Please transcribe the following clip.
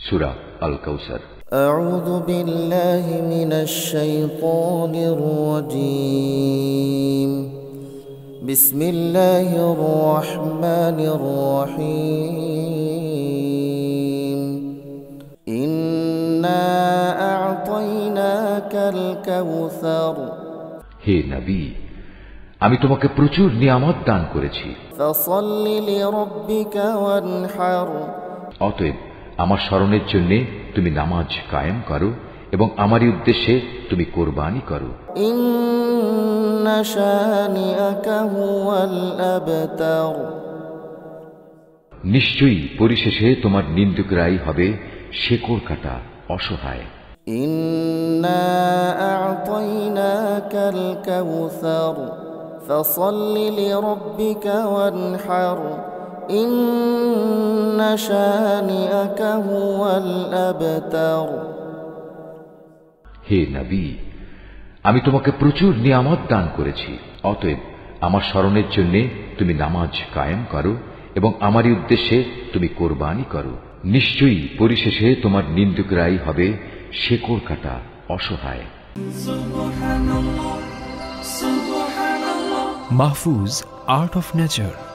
সূরা আল কাউসার। আউযু বিল্লাহি মিনাশ শাইতানির রাজীম। বিসমিল্লাহির রহমানির রহিম। ইন্না আ'তাইনাকাল কাউসার। হে নবী, আমি তোমাকে প্রচুর নিয়ামত দান করেছি। ফাসাল্লি লিরাব্বিকা ওয়ানহার। অতএব আমার স্মরণের জন্য তুমি নামাজ কায়েম করো এবং আমারই উদ্দেশ্যে তুমি কোরবানি করো। ইন্না শানিআকা হুয়াল আবতার। নিশ্চয়ই পরিশেষে তোমার নিন্দুকরাই হবে শেকড় কাটা, অসহায়। ইন্না আ'তাইনাকাল কাউসার ফাসাল্লি লিরাব্বিকা ওয়ানহার। ইন্না শানিআকা হুয়াল আবতার। হে নবী, আমি তোমাকে প্রচুর নিয়ামত দান করেছি। অতএব আমার স্মরণের জন্য তুমি নামাজ কায়েম করো এবং আমারই উদ্দেশ্যে তুমি কোরবানি করো। নিশ্চয়ই পরিশেষে তোমার নিন্দুকরাই হবে শেকড় কাটা, অসহায়। Mahfuz, Art of Nature.